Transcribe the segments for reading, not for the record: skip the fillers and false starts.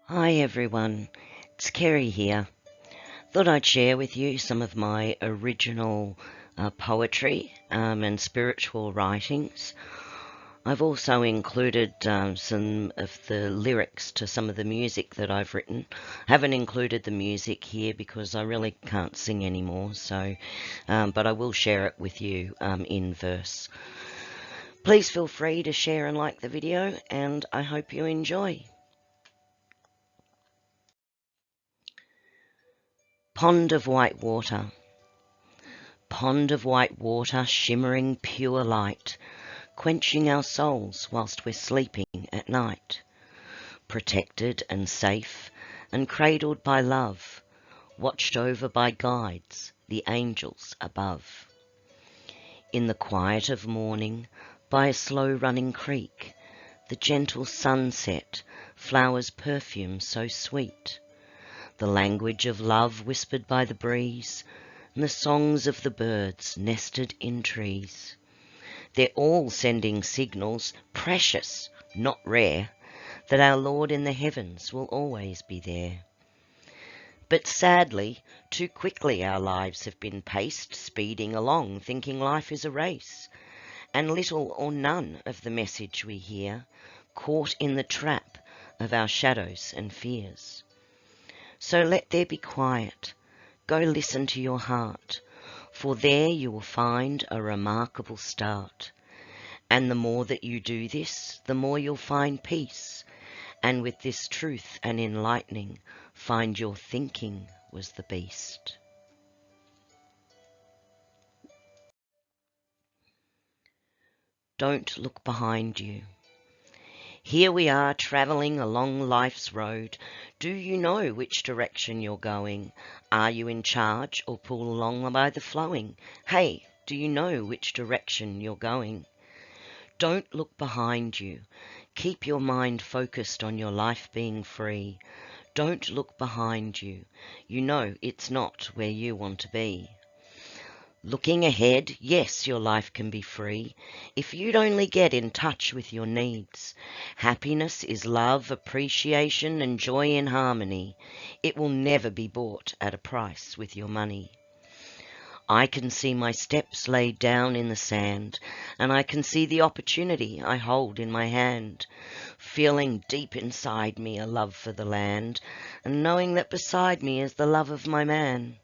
Hi everyone, it's Kerry here. Thought I'd share with you some of my original poetry and spiritual writings. I've also included some of the lyrics to some of the music that I've written. Haven't included the music here because I really can't sing anymore, but I will share it with you in verse. Please feel free to share and like the video, and I hope you enjoy. Pond of white water. Pond of white water, shimmering pure light, quenching our souls whilst we're sleeping at night. Protected and safe and cradled by love, watched over by guides, the angels above. In the quiet of morning, by a slow-running creek, the gentle sunset, flowers' perfume so sweet, the language of love whispered by the breeze, and the songs of the birds nested in trees. They're all sending signals, precious, not rare, that our Lord in the heavens will always be there. But sadly, too quickly our lives have been paced, speeding along, thinking life is a race, and little or none of the message we hear, caught in the trap of our shadows and fears. So let there be quiet. Go listen to your heart, for there you will find a remarkable start. And the more that you do this, the more you'll find peace. And with this truth and enlightening, find your thinking was the beast. Don't look behind you. Here we are travelling along life's road. Do you know which direction you're going? Are you in charge or pulled along by the flowing? Hey, do you know which direction you're going? Don't look behind you. Keep your mind focused on your life being free. Don't look behind you. You know it's not where you want to be. Looking ahead, yes, your life can be free if you'd only get in touch with your needs. Happiness is love, appreciation, and joy in harmony. It will never be bought at a price with your money. I can see my steps laid down in the sand, and I can see the opportunity I hold in my hand, feeling deep inside me a love for the land, and knowing that beside me is the love of my man.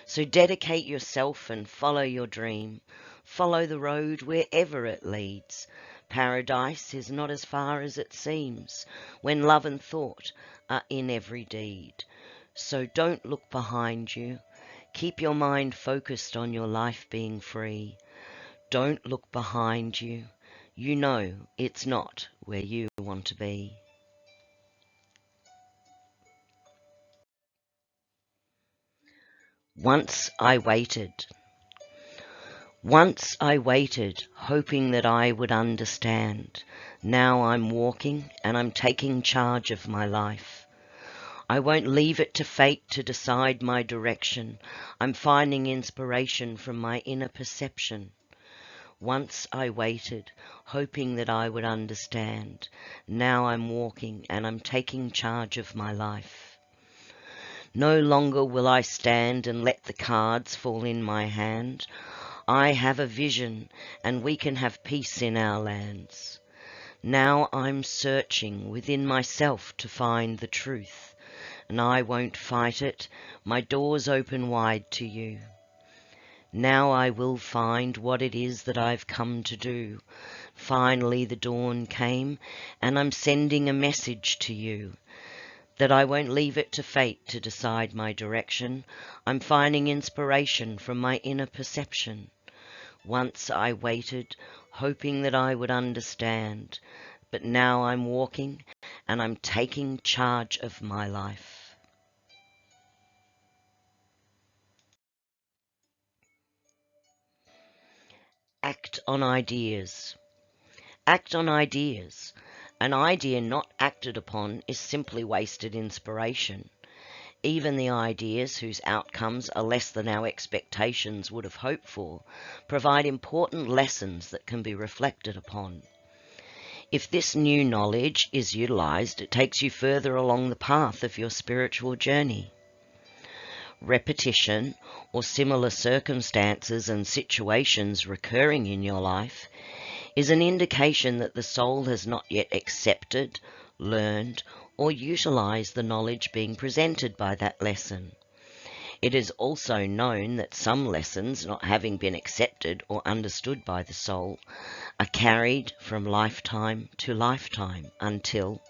So dedicate yourself and follow your dream. Follow the road wherever it leads. Paradise is not as far as it seems when love and thought are in every deed. So don't look behind you. Keep your mind focused on your life being free. Don't look behind you. You know it's not where you want to be. Once I waited. Once I waited, hoping that I would understand. Now I'm walking and I'm taking charge of my life. I won't leave it to fate to decide my direction. I'm finding inspiration from my inner perception. Once I waited, hoping that I would understand. Now I'm walking and I'm taking charge of my life. No longer will I stand and let the cards fall in my hand. I have a vision, and we can have peace in our lands. Now I'm searching within myself to find the truth, and I won't fight it. My door's open wide to you. Now I will find what it is that I've come to do. Finally the dawn came, and I'm sending a message to you, that I won't leave it to fate to decide my direction. I'm finding inspiration from my inner perception. Once I waited, hoping that I would understand, but now I'm walking and I'm taking charge of my life. Act on ideas. Act on ideas. An idea not acted upon is simply wasted inspiration. Even the ideas whose outcomes are less than our expectations would have hoped for provide important lessons that can be reflected upon. If this new knowledge is utilized, it takes you further along the path of your spiritual journey. Repetition or similar circumstances and situations recurring in your life is an indication that the soul has not yet accepted, learned, or utilized the knowledge being presented by that lesson. It is also known that some lessons, not having been accepted or understood by the soul, are carried from lifetime to lifetime until,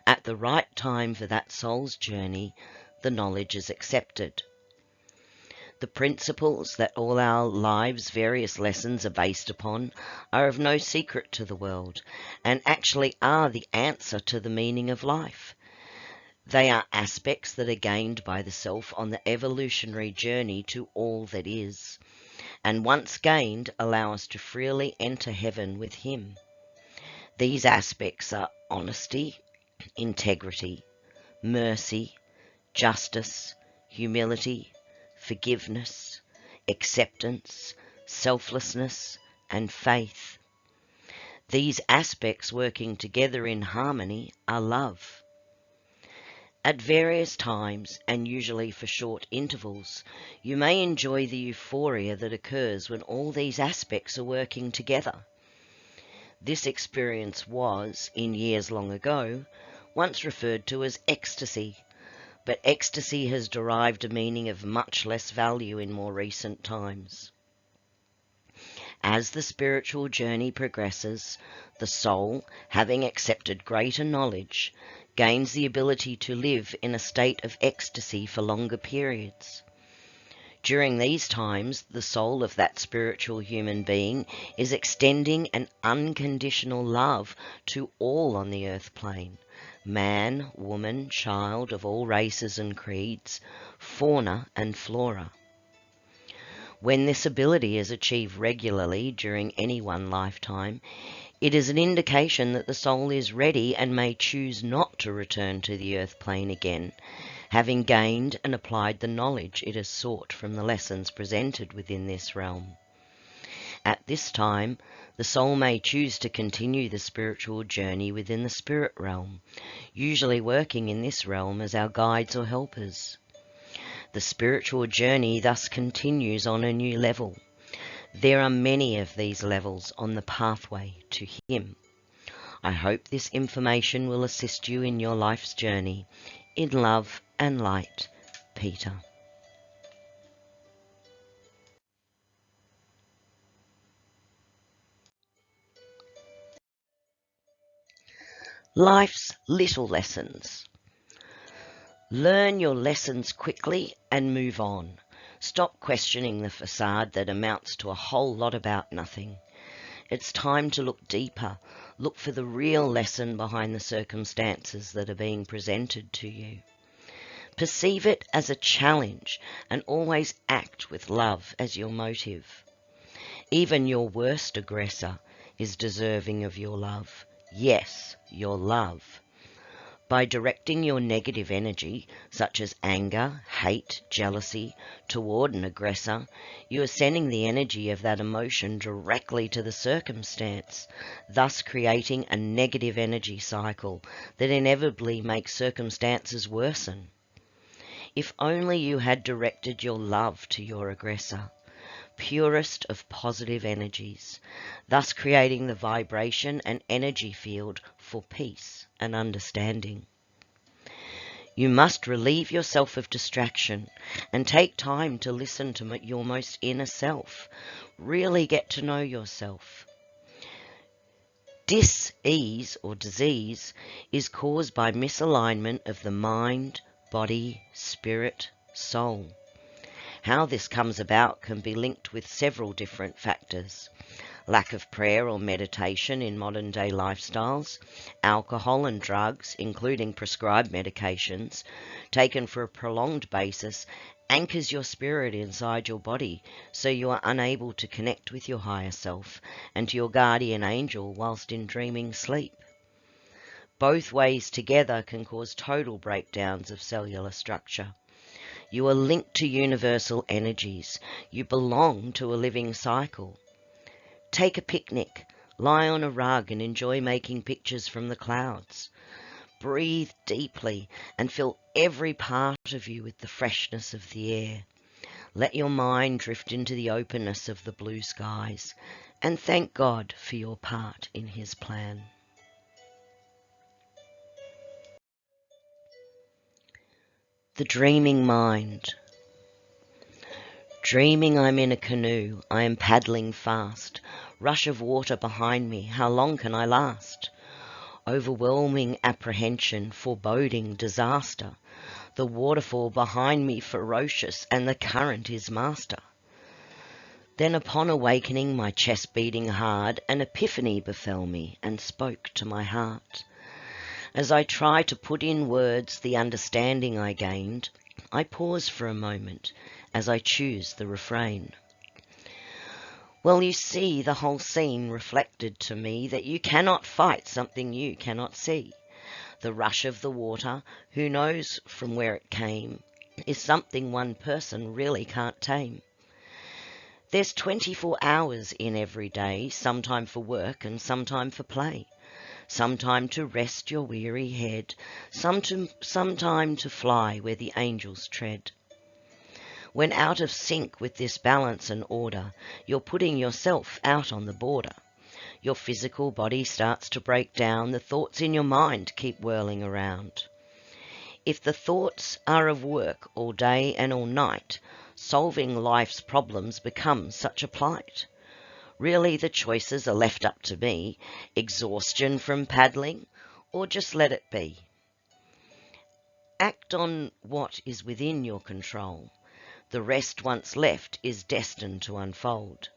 at the right time for that soul's journey, the knowledge is accepted. The principles that all our lives' various lessons are based upon are of no secret to the world, and actually are the answer to the meaning of life. They are aspects that are gained by the self on the evolutionary journey to all that is, and once gained allow us to freely enter heaven with him. These aspects are honesty, integrity, mercy, justice, humility, forgiveness, acceptance, selflessness, and faith. These aspects working together in harmony are love. At various times, and usually for short intervals, you may enjoy the euphoria that occurs when all these aspects are working together. This experience was, in years long ago, once referred to as ecstasy, but ecstasy has derived a meaning of much less value in more recent times. As the spiritual journey progresses, the soul, having accepted greater knowledge, gains the ability to live in a state of ecstasy for longer periods. During these times, the soul of that spiritual human being is extending an unconditional love to all on the earth plane, man, woman, child of all races and creeds, fauna and flora. When this ability is achieved regularly during any one lifetime, it is an indication that the soul is ready and may choose not to return to the earth plane again, having gained and applied the knowledge it has sought from the lessons presented within this realm. At this time, the soul may choose to continue the spiritual journey within the spirit realm, usually working in this realm as our guides or helpers. The spiritual journey thus continues on a new level. There are many of these levels on the pathway to him. I hope this information will assist you in your life's journey. In love and light, Peter. Life's little lessons. Learn your lessons quickly and move on. Stop questioning the facade that amounts to a whole lot about nothing. It's time to look deeper. Look for the real lesson behind the circumstances that are being presented to you. Perceive it as a challenge and always act with love as your motive. Even your worst aggressor is deserving of your love. Yes, your love. By directing your negative energy, such as anger, hate, jealousy, toward an aggressor, you are sending the energy of that emotion directly to the circumstance, thus creating a negative energy cycle that inevitably makes circumstances worsen. If only you had directed your love to your aggressor, purest of positive energies, thus creating the vibration and energy field for peace and understanding. You must relieve yourself of distraction and take time to listen to your most inner self. Really get to know yourself. Dis-ease or disease is caused by misalignment of the mind, body, spirit, soul. How this comes about can be linked with several different factors. Lack of prayer or meditation in modern day lifestyles, alcohol and drugs, including prescribed medications, taken for a prolonged basis, anchors your spirit inside your body so you are unable to connect with your higher self and to your guardian angel whilst in dreaming sleep. Both ways together can cause total breakdowns of cellular structure. You are linked to universal energies. You belong to a living cycle. Take a picnic, Lie on a rug and enjoy making pictures from the clouds. Breathe deeply and fill every part of you with the freshness of the air. Let your mind drift into the openness of the blue skies and thank God for your part in His plan. The dreaming mind. Dreaming I'm in a canoe, I am paddling fast. Rush of water behind me, how long can I last? Overwhelming apprehension, foreboding disaster. The waterfall behind me ferocious, and the current is master. Then upon awakening, my chest beating hard, an epiphany befell me and spoke to my heart. As I try to put in words the understanding I gained, I pause for a moment as I choose the refrain. Well, you see the whole scene reflected to me that you cannot fight something you cannot see. The rush of the water, who knows from where it came, is something one person really can't tame. There's 24 hours in every day, some time for work and some time for play. Some time to rest your weary head, some time to fly where the angels tread. When out of sync with this balance and order, you're putting yourself out on the border. Your physical body starts to break down, the thoughts in your mind keep whirling around. If the thoughts are of work all day and all night, solving life's problems becomes such a plight. Really the choices are left up to me, exhaustion from paddling, or just let it be. Act on what is within your control. The rest once left is destined to unfold,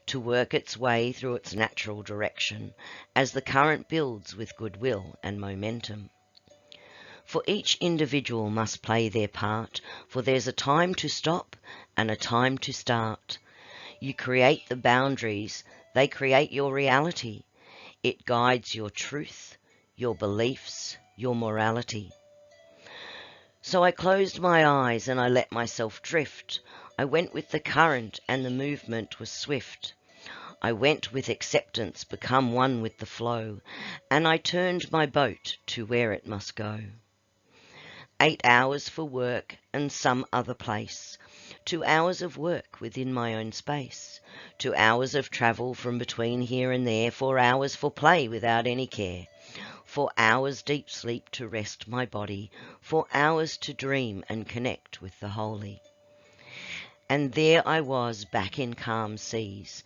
to work its way through its natural direction as the current builds with goodwill and momentum. For each individual must play their part, for there's a time to stop and a time to start. You create the boundaries, they create your reality. It guides your truth, your beliefs, your morality. So I closed my eyes and I let myself drift. I went with the current and the movement was swift. I went with acceptance, become one with the flow, and I turned my boat to where it must go. 8 hours for work and some other place. 2 hours of work within my own space. 2 hours of travel from between here and there. 4 hours for play without any care. 4 hours deep sleep to rest my body. 4 hours to dream and connect with the holy. And there I was back in calm seas,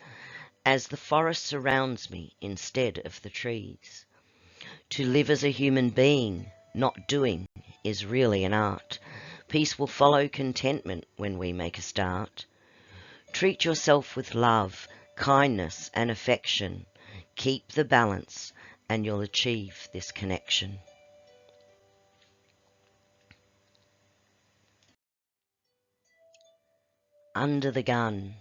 as the forest surrounds me instead of the trees. To live as a human being, not doing, is really an art. Peace will follow contentment when we make a start. Treat yourself with love, kindness and affection. Keep the balance and you'll achieve this connection. Under the gun.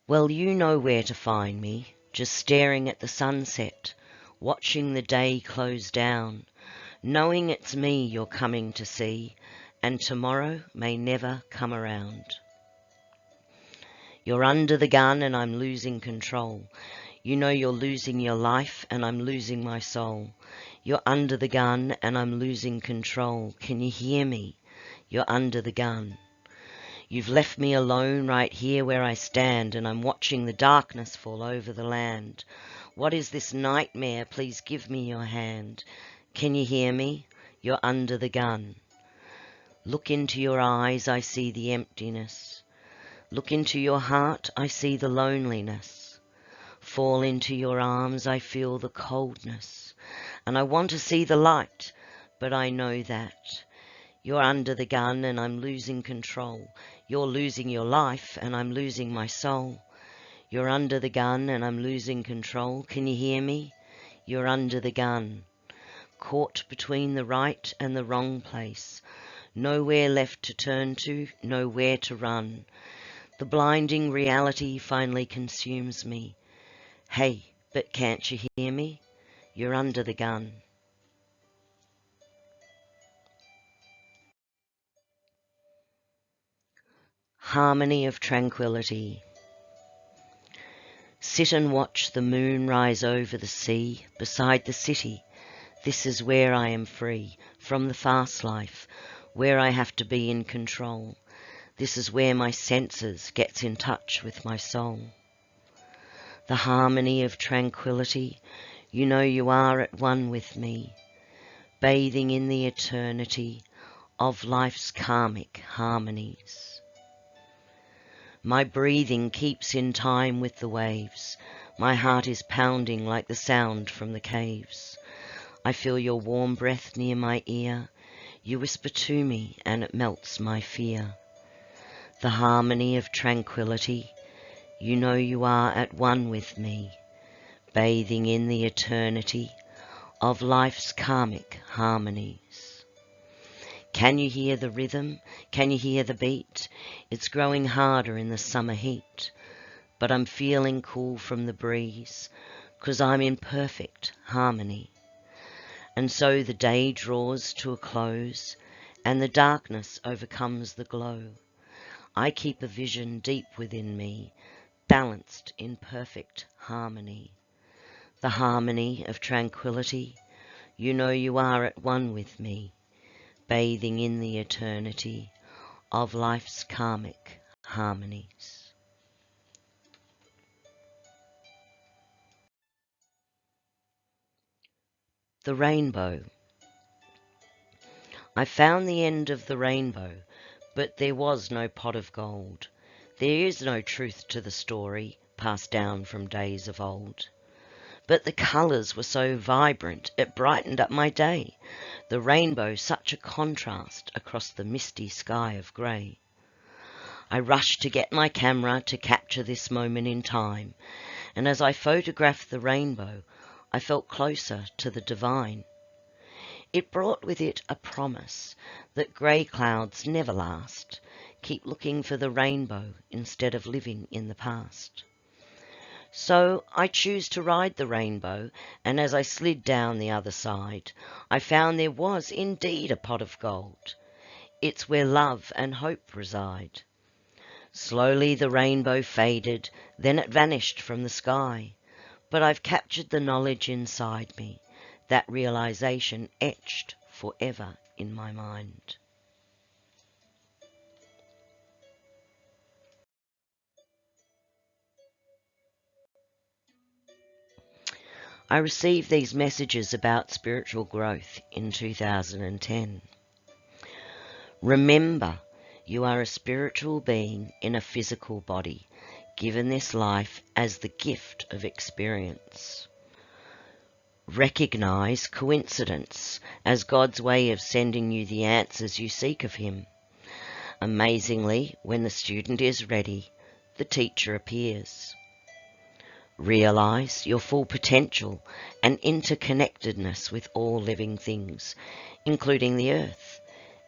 Well, you know where to find me, just staring at the sunset, watching the day close down, knowing it's me you're coming to see, and tomorrow may never come around. You're under the gun and I'm losing control. You know you're losing your life and I'm losing my soul. You're under the gun and I'm losing control. Can you hear me? You're under the gun. You've left me alone right here where I stand, and I'm watching the darkness fall over the land. What is this nightmare? Please give me your hand. Can you hear me? You're under the gun. Look into your eyes, I see the emptiness. Look into your heart, I see the loneliness. Fall into your arms, I feel the coldness. And I want to see the light, but I know that you're under the gun and I'm losing control. You're losing your life and I'm losing my soul. You're under the gun and I'm losing control. Can you hear me? You're under the gun. Caught between the right and the wrong place. Nowhere left to turn to, nowhere to run. The blinding reality finally consumes me. Hey, but can't you hear me? You're under the gun. Harmony of tranquility. Sit and watch the moon rise over the sea beside the city. This is where I am free from the fast life, where I have to be in control. This is where my senses gets in touch with my soul. The harmony of tranquility, you know you are at one with me, bathing in the eternity of life's karmic harmonies. My breathing keeps in time with the waves. My heart is pounding like the sound from the caves. I feel your warm breath near my ear. You whisper to me and it melts my fear. The harmony of tranquility, you know you are at one with me, bathing in the eternity of life's karmic harmonies. Can you hear the rhythm? Can you hear the beat? It's growing harder in the summer heat, but I'm feeling cool from the breeze, 'cause I'm in perfect harmony. And so the day draws to a close, and the darkness overcomes the glow. I keep a vision deep within me, balanced in perfect harmony. The harmony of tranquility, you know you are at one with me, bathing in the eternity of life's karmic harmonies. The rainbow. I found the end of the rainbow, but there was no pot of gold. There is no truth to the story passed down from days of old. But the colours were so vibrant, it brightened up my day. The rainbow such a contrast across the misty sky of grey. I rushed to get my camera to capture this moment in time, and as I photographed the rainbow, I felt closer to the divine. It brought with it a promise that grey clouds never last. Keep looking for the rainbow instead of living in the past. So I choose to ride the rainbow, and as I slid down the other side, I found there was indeed a pot of gold. It's where love and hope reside. Slowly the rainbow faded, then it vanished from the sky. But I've captured the knowledge inside me, that realization etched forever in my mind. I received these messages about spiritual growth in 2010. Remember, you are a spiritual being in a physical body, given this life as the gift of experience. Recognize coincidence as God's way of sending you the answers you seek of Him. Amazingly, when the student is ready, the teacher appears. Realize your full potential and interconnectedness with all living things, including the earth.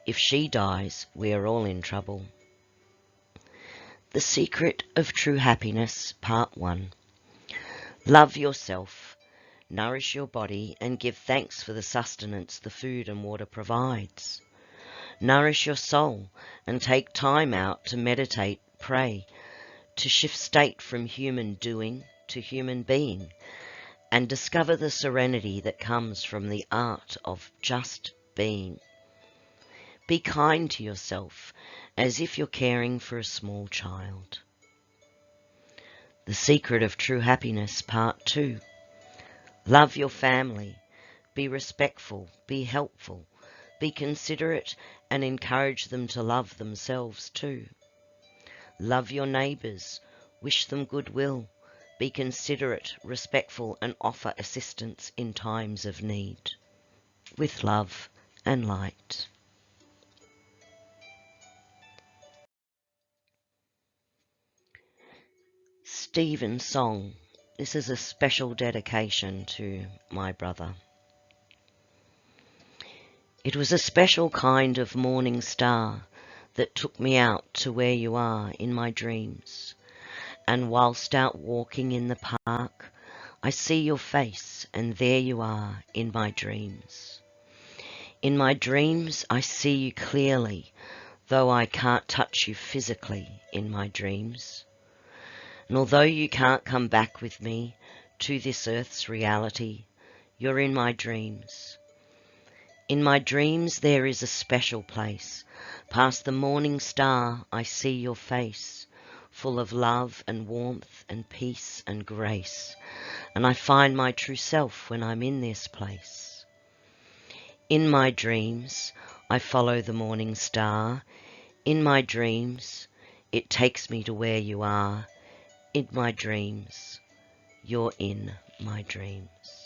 If she dies, we are all in trouble. The Secret of True Happiness, Part 1. Love yourself, nourish your body, and give thanks for the sustenance the food and water provides. Nourish your soul and take time out to meditate, pray, to shift state from human doing to human being, and discover the serenity that comes from the art of just being. Be kind to yourself as if you're caring for a small child. The Secret of True Happiness, Part 2. Love your family. Be respectful. Be helpful. Be considerate and encourage them to love themselves too. Love your neighbours. Wish them goodwill. Be considerate, respectful, and offer assistance in times of need. With love and light. Stephen's song. This is a special dedication to my brother. It was a special kind of morning star that took me out to where you are in my dreams. And whilst out walking in the park, I see your face, and there you are in my dreams. In my dreams I see you clearly, though I can't touch you physically in my dreams. And although you can't come back with me to this earth's reality, you're in my dreams. In my dreams there is a special place. Past the morning star I see your face, full of love and warmth and peace and grace. And I find my true self when I'm in this place. In my dreams I follow the morning star. In my dreams it takes me to where you are. In my dreams, you're in my dreams.